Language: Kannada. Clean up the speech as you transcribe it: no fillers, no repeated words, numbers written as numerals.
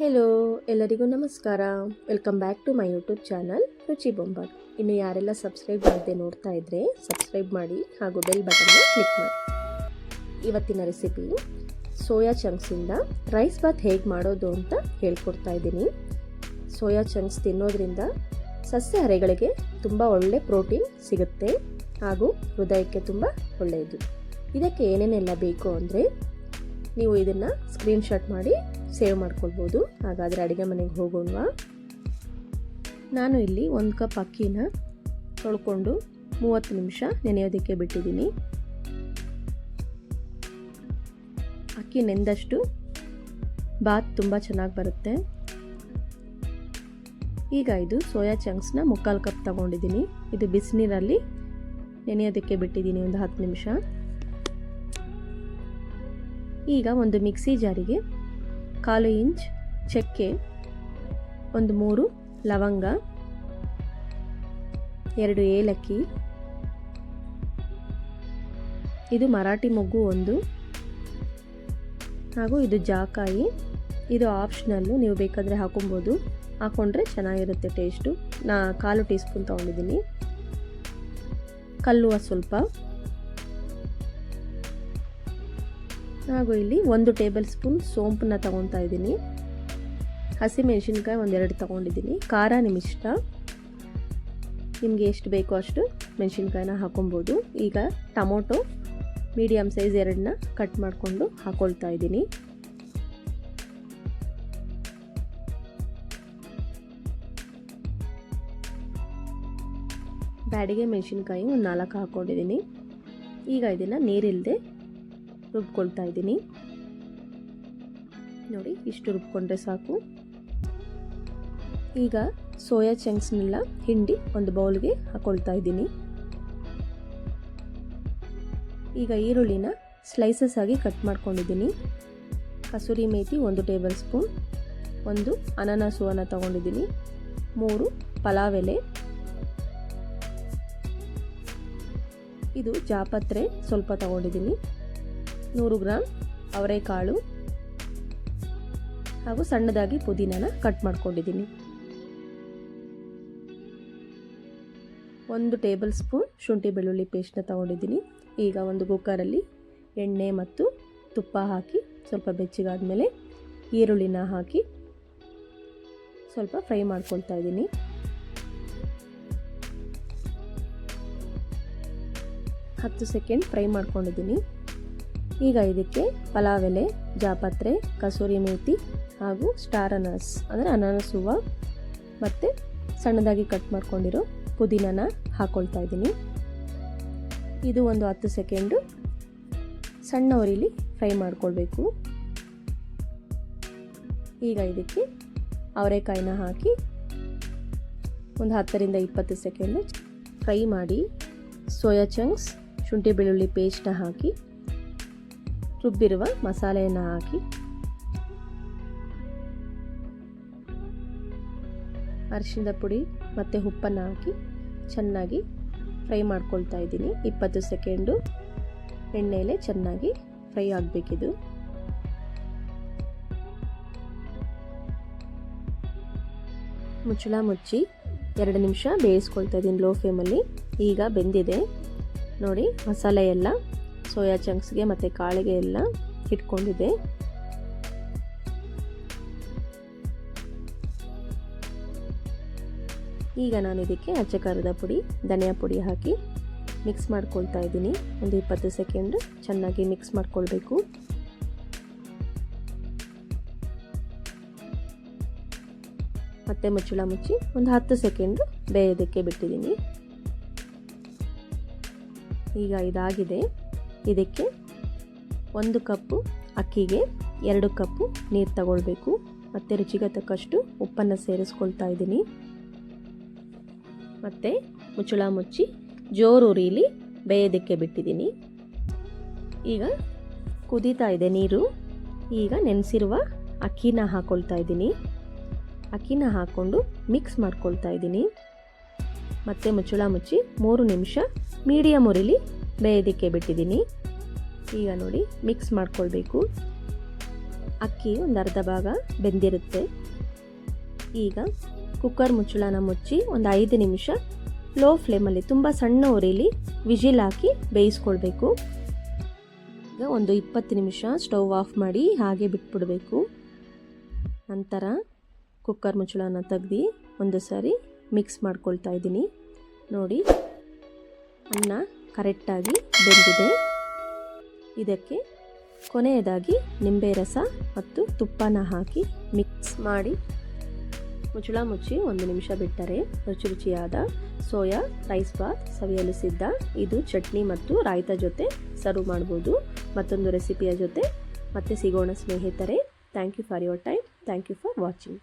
ಹೆಲೋ, ಎಲ್ಲರಿಗೂ ನಮಸ್ಕಾರ. Welcome back to my YouTube channel Ruchi Bombat. ಇನ್ನು ಯಾರೆಲ್ಲ ಸಬ್ಸ್ಕ್ರೈಬ್ ಮಾಡದೆ ನೋಡ್ತಾ ಇದ್ದರೆ ಸಬ್ಸ್ಕ್ರೈಬ್ ಮಾಡಿ ಹಾಗೂ ಬೆಲ್ ಬಟನ್ನ ಕ್ಲಿಕ್ ಮಾಡಿ. ಇವತ್ತಿನ ರೆಸಿಪಿ ಸೋಯಾ ಚಂಕ್ಸಿಂದ ರೈಸ್ ಬಾತ್ ಹೇಗೆ ಮಾಡೋದು ಅಂತ ಹೇಳ್ಕೊಡ್ತಾ ಇದ್ದೀನಿ. ಸೋಯಾ ಚಂಕ್ಸ್ ತಿನ್ನೋದ್ರಿಂದ ಸಸ್ಯಾಹಾರಿಗಳಿಗೆ ತುಂಬ ಒಳ್ಳೆ ಪ್ರೋಟೀನ್ ಸಿಗುತ್ತೆ ಹಾಗೂ ಹೃದಯಕ್ಕೆ ತುಂಬ ಒಳ್ಳೆಯದು. ಇದಕ್ಕೆ ಏನೇನೆಲ್ಲ ಬೇಕು ಅಂದರೆ ನೀವು ಇದನ್ನು ಸ್ಕ್ರೀನ್ಶಾಟ್ ಮಾಡಿ ಸೇವ್ ಮಾಡ್ಕೊಳ್ಬೋದು. ಹಾಗಾದರೆ ಅಡುಗೆ ಮನೆಗೆ ಹೋಗೋಣ. ನಾನು ಇಲ್ಲಿ 1 ಕಪ್ ಅಕ್ಕಿನ ತೊಳ್ಕೊಂಡು 30 ನಿಮಿಷ ನೆನೆಯೋದಕ್ಕೆ ಬಿಟ್ಟಿದ್ದೀನಿ. ಅಕ್ಕಿ ನೆಂದಷ್ಟು ಬಾತ್ ತುಂಬ ಚೆನ್ನಾಗಿ ಬರುತ್ತೆ. ಈಗ ಇದು ಸೋಯಾ ಚಂಕ್ಸ್ನ 3/4 ಕಪ್ ತಗೊಂಡಿದ್ದೀನಿ. ಇದು ಬಿಸಿನೀರಲ್ಲಿ ನೆನೆಯೋದಕ್ಕೆ ಬಿಟ್ಟಿದ್ದೀನಿ 10 ನಿಮಿಷ. ಈಗ ಒಂದು ಮಿಕ್ಸಿ ಜಾರಿಗೆ 1/4 ಇಂಚ್ ಚಕ್ಕೆ, 3 ಲವಂಗ, 2 ಏಲಕ್ಕಿ, ಇದು ಮರಾಠಿ ಮೊಗ್ಗು 1, ಹಾಗೂ ಇದು ಜಾಕಾಯಿ. ಇದು ಆಪ್ಷನಲ್ಲು, ನೀವು ಬೇಕಾದರೆ ಹಾಕೊಬೋದು, ಹಾಕೊಂಡ್ರೆ ಚೆನ್ನಾಗಿರುತ್ತೆ ಟೇಸ್ಟು. ನಾ 1/4 ಟೀ ಸ್ಪೂನ್ ತೊಗೊಂಡಿದ್ದೀನಿ. ಕಲ್ಲುವ ಸ್ವಲ್ಪ, ಹಾಗೂ ಇಲ್ಲಿ 1 ಟೇಬಲ್ ಸ್ಪೂನ್ ಸೋಂಪನ್ನ ತಗೊತಾ ಇದ್ದೀನಿ. ಹಸಿಮೆಣಸಿನ್ಕಾಯಿ 2 ತಗೊಂಡಿದ್ದೀನಿ. ಖಾರ ನಿಮ್ಮ ಇಷ್ಟ, ನಿಮಗೆ ಎಷ್ಟು ಬೇಕೋ ಅಷ್ಟು ಮೆಣಸಿನ್ಕಾಯಿನ ಹಾಕೊಬೋದು. ಈಗ ಟೊಮೊಟೊ ಮೀಡಿಯಮ್ ಸೈಜ್ 2ನ ಕಟ್ ಮಾಡಿಕೊಂಡು ಹಾಕೊಳ್ತಾ ಇದ್ದೀನಿ. ಬ್ಯಾಡಿಗೆ ಮೆಣಸಿನ್ಕಾಯಿ 4 ಹಾಕ್ಕೊಂಡಿದ್ದೀನಿ. ಈಗ ಇದನ್ನು ನೀರಿಲ್ಲದೆ ರುಬ್ಕೊಳ್ತಾ ಇದ್ದೀನಿ. ನೋಡಿ, ಇಷ್ಟು ರುಬ್ಕೊಂಡ್ರೆ ಸಾಕು. ಈಗ ಸೋಯಾ ಚಂಕ್ಸ್ನೆಲ್ಲ ಹಿಂಡಿ ಒಂದು ಬೌಲ್ಗೆ ಹಾಕೊಳ್ತಾ ಇದ್ದೀನಿ. ಈಗ ಈರುಳ್ಳಿನ ಸ್ಲೈಸಸ್ ಆಗಿ ಕಟ್ ಮಾಡ್ಕೊಂಡಿದ್ದೀನಿ. ಕಸೂರಿ ಮೇಥಿ 1 ಟೇಬಲ್ ಸ್ಪೂನ್, 1 ಅನಾನಸ್ ಹೂವನ್ನು ತಗೊಂಡಿದ್ದೀನಿ, 3 ಪಲಾವ್ ಎಲೆ, ಇದು ಜಾಪತ್ರೆ ಸ್ವಲ್ಪ ತಗೊಂಡಿದ್ದೀನಿ, 100 ಗ್ರಾಮ್ ಅವರೆಕಾಳು, ಹಾಗೂ ಸಣ್ಣದಾಗಿ ಪುದೀನನ ಕಟ್ ಮಾಡ್ಕೊಂಡಿದ್ದೀನಿ. 1 ಟೇಬಲ್ ಸ್ಪೂನ್ ಶುಂಠಿ ಬೆಳ್ಳುಳ್ಳಿ ಪೇಸ್ಟ್ನ ತಗೊಂಡಿದ್ದೀನಿ. ಈಗ ಒಂದು ಕುಕ್ಕರಲ್ಲಿ ಎಣ್ಣೆ ಮತ್ತು ತುಪ್ಪ ಹಾಕಿ ಸ್ವಲ್ಪ ಬೆಚ್ಚಗಾದ್ಮೇಲೆ ಈರುಳ್ಳಿನ ಹಾಕಿ ಸ್ವಲ್ಪ ಫ್ರೈ ಮಾಡ್ಕೊಳ್ತಾ ಇದ್ದೀನಿ. ಹತ್ತು ಸೆಕೆಂಡ್ ಫ್ರೈ ಮಾಡ್ಕೊಂಡಿದ್ದೀನಿ. ಈಗ ಇದಕ್ಕೆ ಪಲಾವ್ ಎಲೆ, ಜಾಪತ್ರೆ, ಕಸೂರಿ ಮೇಥಿ ಹಾಗೂ ಸ್ಟಾರ್ ಅನಾನಸ್ ಅಂದರೆ ಅನಾನಸ್ ಹೂವು ಮತ್ತು ಸಣ್ಣದಾಗಿ ಕಟ್ ಮಾಡ್ಕೊಂಡಿರೋ ಪುದೀನನ ಹಾಕ್ಕೊಳ್ತಾ ಇದ್ದೀನಿ. ಇದು ಒಂದು 10 ಸೆಕೆಂಡು ಸಣ್ಣ ಉರಿಲಿ ಫ್ರೈ ಮಾಡ್ಕೊಳ್ಬೇಕು. ಈಗ ಇದಕ್ಕೆ ಅವರೆಕಾಯಿನ ಹಾಕಿ ಒಂದು 10ರಿಂದ 20 ಸೆಕೆಂಡು ಫ್ರೈ ಮಾಡಿ ಸೋಯಾ ಚಂಕ್ಸ್, ಶುಂಠಿ ಬೆಳ್ಳುಳ್ಳಿ ಪೇಸ್ಟ್ನ ಹಾಕಿ ರುಬ್ಬಿರುವ ಮಸಾಲೆಯನ್ನು ಹಾಕಿ ಅರಿಶಿಣದ ಪುಡಿ ಮತ್ತು ಉಪ್ಪನ್ನು ಹಾಕಿ ಚೆನ್ನಾಗಿ ಫ್ರೈ ಮಾಡ್ಕೊಳ್ತಾ ಇದ್ದೀನಿ. 20 ಸೆಕೆಂಡು ಎಣ್ಣೆಯಲ್ಲೇ ಚೆನ್ನಾಗಿ ಫ್ರೈ ಆಗಬೇಕಿದು. ಮುಚ್ಚಳ ಮುಚ್ಚಿ 2 ನಿಮಿಷ ಬೇಯಿಸ್ಕೊಳ್ತಾ ಇದ್ದೀನಿ ಲೋ ಫ್ಲೇಮಲ್ಲಿ. ಈಗ ಬೆಂದಿದೆ ನೋಡಿ, ಮಸಾಲೆ ಎಲ್ಲ ಸೋಯಾ ಚಂಕ್ಸ್ಗೆ ಮತ್ತು ಕಾಳಿಗೆ ಎಲ್ಲ ಇಟ್ಕೊಂಡಿದೆ. ಈಗ ನಾನು ಇದಕ್ಕೆ ಅಚ್ಚ ಖಾರದ ಪುಡಿ, ಧನಿಯಾ ಪುಡಿ ಹಾಕಿ ಮಿಕ್ಸ್ ಮಾಡ್ಕೊಳ್ತಾ ಇದ್ದೀನಿ. ಒಂದು 20 ಸೆಕೆಂಡ್ ಚೆನ್ನಾಗಿ ಮಿಕ್ಸ್ ಮಾಡ್ಕೊಳ್ಬೇಕು. ಮತ್ತೆ ಮುಚ್ಚಳ ಮುಚ್ಚಿ ಒಂದು 10 ಸೆಕೆಂಡ್ ಬೇಯೋದಕ್ಕೆ ಬಿಟ್ಟಿದ್ದೀನಿ. ಈಗ ಇದಾಗಿದೆ. ಇದಕ್ಕೆ 1 ಕಪ್ಪು ಅಕ್ಕಿಗೆ 2 ಕಪ್ಪು ನೀರು ತಗೊಳ್ಬೇಕು. ಮತ್ತು ರುಚಿಗೆ ತಕ್ಕಷ್ಟು ಉಪ್ಪನ್ನು ಸೇರಿಸ್ಕೊಳ್ತಾ ಇದ್ದೀನಿ. ಮತ್ತು ಮುಚ್ಚಳ ಮುಚ್ಚಿ ಜೋರು ಉರಿಲಿ ಬೇಯೋದಕ್ಕೆ ಬಿಟ್ಟಿದ್ದೀನಿ. ಈಗ ಕುದೀತಾ ಇದೆ ನೀರು. ಈಗ ನೆನೆಸಿರುವ ಅಕ್ಕಿನ ಹಾಕ್ಕೊಳ್ತಾ ಇದ್ದೀನಿ. ಅಕ್ಕಿನ ಹಾಕ್ಕೊಂಡು ಮಿಕ್ಸ್ ಮಾಡ್ಕೊಳ್ತಾ ಇದ್ದೀನಿ. ಮತ್ತು ಮುಚ್ಚಳ ಮುಚ್ಚಿ 3 ನಿಮಿಷ ಮೀಡಿಯಮ್ ಉರಿಲಿ ಬೇಯೋದಕ್ಕೆ ಬಿಟ್ಟಿದ್ದೀನಿ. ಈಗ ನೋಡಿ, ಮಿಕ್ಸ್ ಮಾಡ್ಕೊಳ್ಬೇಕು. ಅಕ್ಕಿ ಒಂದು ಅರ್ಧ ಭಾಗ ಬೆಂದಿರುತ್ತೆ. ಈಗ ಕುಕ್ಕರ್ ಮುಚ್ಚಳನ ಮುಚ್ಚಿ ಒಂದು 5 ನಿಮಿಷ ಲೋ ಫ್ಲೇಮಲ್ಲಿ ತುಂಬ ಸಣ್ಣ ಉರಿಲಿ ವಿಜಿಲ್ ಹಾಕಿ ಬೇಯಿಸ್ಕೊಳ್ಬೇಕು. ಈಗ ಒಂದು 20 ನಿಮಿಷ ಸ್ಟವ್ ಆಫ್ ಮಾಡಿ ಹಾಗೆ ಬಿಟ್ಬಿಡಬೇಕು. ನಂತರ ಕುಕ್ಕರ್ ಮುಚ್ಚಳನ ತೆಗ್ದು ಒಂದು ಸಾರಿ ಮಿಕ್ಸ್ ಮಾಡ್ಕೊಳ್ತಾ ಇದ್ದೀನಿ. ನೋಡಿ, ಅನ್ನ ಕರೆಕ್ಟಾಗಿ ಬೆಂದಿದೆ. ಇದಕ್ಕೆ ಕೊನೆಯದಾಗಿ ನಿಂಬೆ ರಸ ಮತ್ತು ತುಪ್ಪನ ಹಾಕಿ ಮಿಕ್ಸ್ ಮಾಡಿ ಮುಚ್ಚಳ ಮುಚ್ಚಿ 1 ನಿಮಿಷ ಬಿಟ್ಟರೆ ರುಚಿ ರುಚಿಯಾದ ಸೋಯಾ ರೈಸ್ ಬಾತ್ ಸವಿಯಲು ಸಿದ್ಧ. ಇದು ಚಟ್ನಿ ಮತ್ತು ರಾಯ್ತಾ ಜೊತೆ ಸರ್ವ್ ಮಾಡ್ಬೋದು. ಮತ್ತೊಂದು ರೆಸಿಪಿಯ ಜೊತೆ ಮತ್ತೆ ಸಿಗೋಣ ಸ್ನೇಹಿತರೆ. Thank you for your time. Thank you for watching.